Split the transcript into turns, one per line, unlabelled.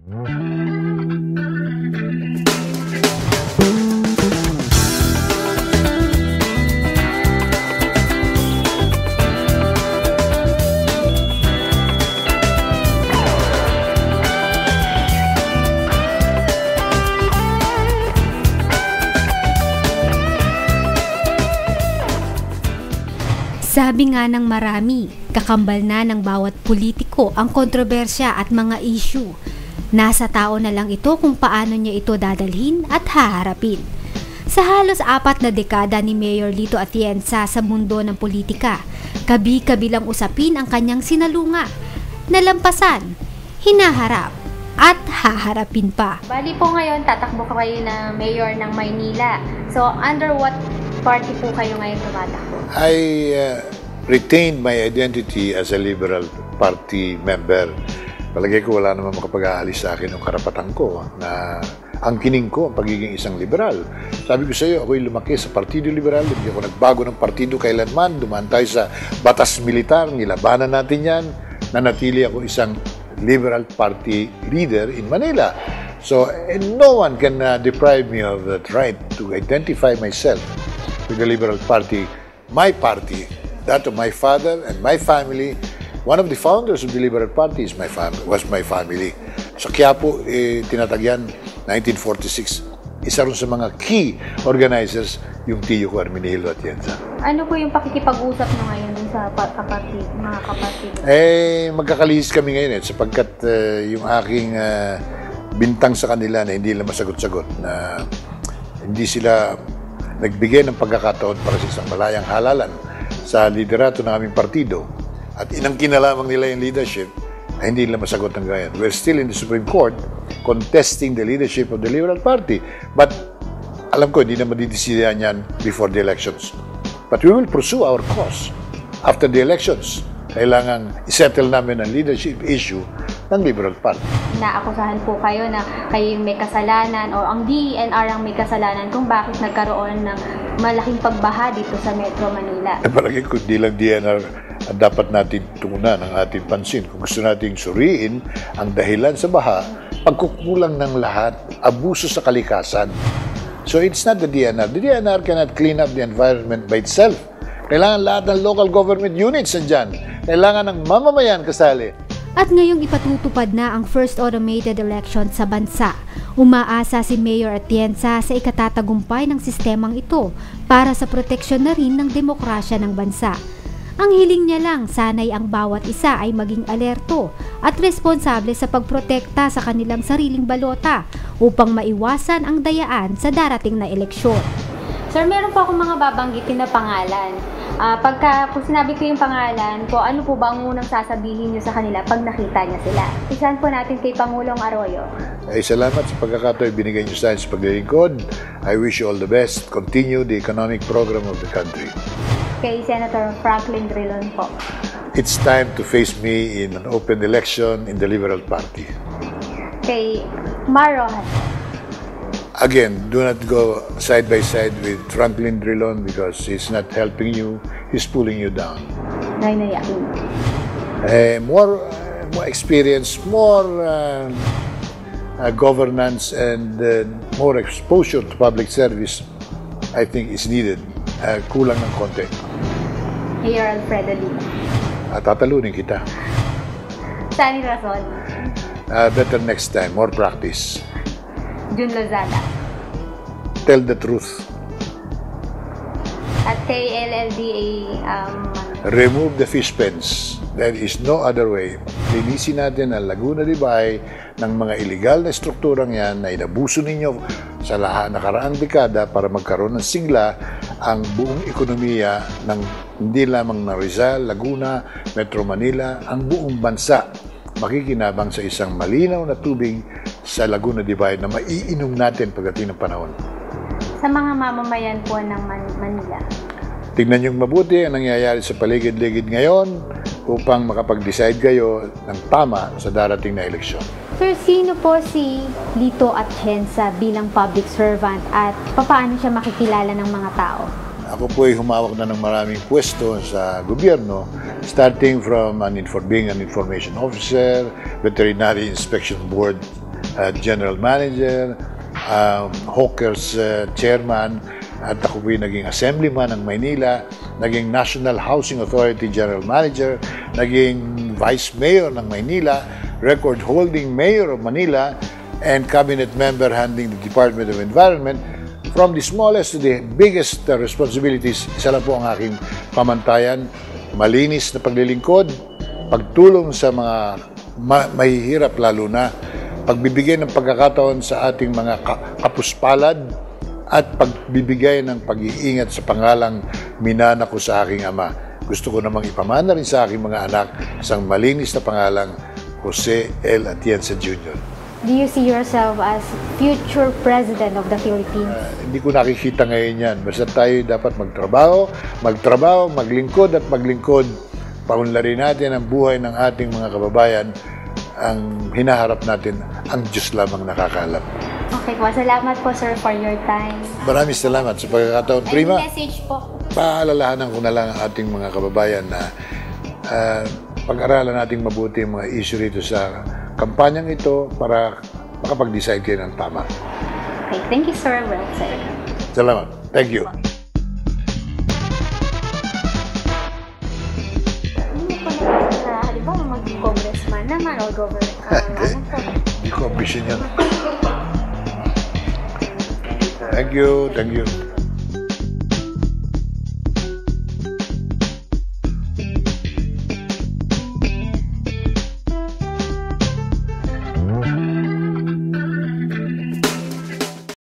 Sabi nga ng marami, kakambal na ng bawat politiko ang kontrobersya at mga issue. Nasa tao na lang ito kung paano niya ito dadalhin at haharapin. Sa halos 4 na dekada ni Mayor Lito Atienza sa mundo ng politika, kabi-kabilang usapin ang kanyang sinalunga, nalampasan, hinaharap, at haharapin pa.
Bali po ngayon, tatakbo kayo na Mayor ng Maynila. So, under what party po kayo ngayon tumatakbo?
I retained my identity as a Liberal Party member. Palagay ko wala naman makapag-aalis sa akin ng karapatan ko na angkinin ko ang pagiging isang liberal. Sabi ko sa iyo, ako'y lumaki sa Partido Liberal, hindi ako nagbago ng partido kailanman, dumaan tayo sa batas militar, nilabanan natin yan, nanatili ako isang Liberal Party leader in Manila. So, and no one can deprive me of that right to identify myself with the Liberal Party. My party, that of my father and my family. One of the founders of the Liberal Party was my family. Sa Quiapo, tinatagyan, 1946. Isa rin sa mga key organizers, yung tiyo ko, Hermenegildo Atienza.
Ano po yung pakikipag-usap nyo ngayon sa mga kapatid?
Magkakalihis kami ngayon sapagkat yung aking bintang sa kanila na hindi nila masagot-sagot, na hindi sila nagbigay ng pagkakataon para sa isang malayang halalan sa liderato ng aming partido at inangkin na lamang nila yung leadership ay hindi nila masagot ng ganyan. We're still in the Supreme Court contesting the leadership of the Liberal Party, but alam ko hindi na madidesidihan yan before the elections. But we will pursue our cause after the elections. Kailangan isettle namin ang leadership issue ng Liberal Party.
Naakusahan po kayo na kayo yung may kasalanan o ang DENR ang may kasalanan kung bakit nagkaroon ng malaking pagbaha dito sa Metro Manila.
Palagi ko, di lang DENR ang dapat natin tugunan ang ating pansin. Kung gusto nating suriin ang dahilan sa baha, pagkukulang ng lahat, abuso sa kalikasan. So it's not the DENR. The DENR cannot clean up the environment by itself. Kailangan lahat ng local government units nandyan. Kailangan ng mamamayan kasali.
At ngayong ipatutupad na ang first automated election sa bansa, umaasa si Mayor Atienza sa ikatatagumpay ng sistemang ito para sa proteksyon na rin ng demokrasya ng bansa. Ang hiling niya lang, sanay ang bawat isa ay maging alerto at responsable sa pagprotekta sa kanilang sariling balota upang maiwasan ang dayaan sa darating na eleksyon.
Sir, meron po akong mga babanggitin na pangalan. Kung sinabi ko yung pangalan po, ano po ba ang unang sasabihin niyo sa kanila pag nakita niya sila? Isahan po natin kay Pangulong Arroyo.
Salamat sa pagkakataon binigay niyo sa akin sa paglilingkod. I wish you all the best. Continue the economic program of the country.
Kay Senator Franklin Drilon po.
It's time to face me in an open election in the Liberal Party.
Kay Mar Rojas.
Again, do not go side by side with Franklin Drilon because he's not helping you, he's pulling you down. More experience, more governance, and more exposure to public service, I think, is needed. Kulang ng konti.
Mayor Alfredo Lima.
Tatalunin kita.
Sani Rason.
Better next time, more practice.
Jun Lozada.
Tell the truth.
At kay LLDA,
remove the fish pens. There is no other way. Linisin natin ang Laguna de Bay ng mga illegal na strukturang yan na inabuso ninyo sa nakaraang dekada para magkaroon ng sigla ang buong ekonomiya ng hindi lamang ng Rizal, Laguna, Metro Manila, ang buong bansa makikinabang sa isang malinaw na tubig sa Laguna de Bay na maiinom natin pagdating ng panahon.
Sa mga mamamayan po ng Manila,
tignan niyong mabuti ang nangyayari sa paligid-ligid ngayon upang makapag-decide kayo ng tama sa darating na eleksyon.
Sir, sino po si Lito Atienza bilang public servant at paano siya makikilala ng mga tao?
Ako po ay humawak na ng maraming pwesto sa gobyerno, starting from being an information officer, veterinary inspection board general manager, Hawkers chairman, at ako po'y naging assemblyman ng Maynila, naging National Housing Authority General Manager, naging Vice Mayor ng Maynila, record-holding Mayor of Manila, and cabinet member handling the Department of Environment. From the smallest to the biggest responsibilities, isa lang po ang aking pamantayan: malinis na paglilingkod, pagtulong sa mga mahihirap, lalo na pagbibigay ng pagkakataon sa ating mga kapuspalad, at pagbibigay ng pag-iingat sa pangalang minana ko sa aking ama. Gusto ko namang ipamana rin sa aking mga anak isang malinis na pangalang Jose L. Atienza Jr.
Do you see yourself as future president of the Philippines?
Hindi ko nakikita ngayon yan. Basta tayo dapat magtrabaho, maglingkod at maglingkod. Paunlarin natin ang buhay ng ating mga kababayan. Ang hinaharap natin, ang Diyos lamang nakakalam.
Okay po, salamat po sir for your time.
Maraming salamat sa pagkakataon. Prima,
Message po.
paalalahanan ko na lang ang ating mga kababayan na pag-aralan nating mabuti ang mga issue rito sa kampanyang ito para makapag-decide kayo ng tama.
Okay, thank you sir. Well said.
Salamat. Thank you.
Di ba mag-congressman naman o government?
Hindi ko ambition yan. Thank you. Thank you.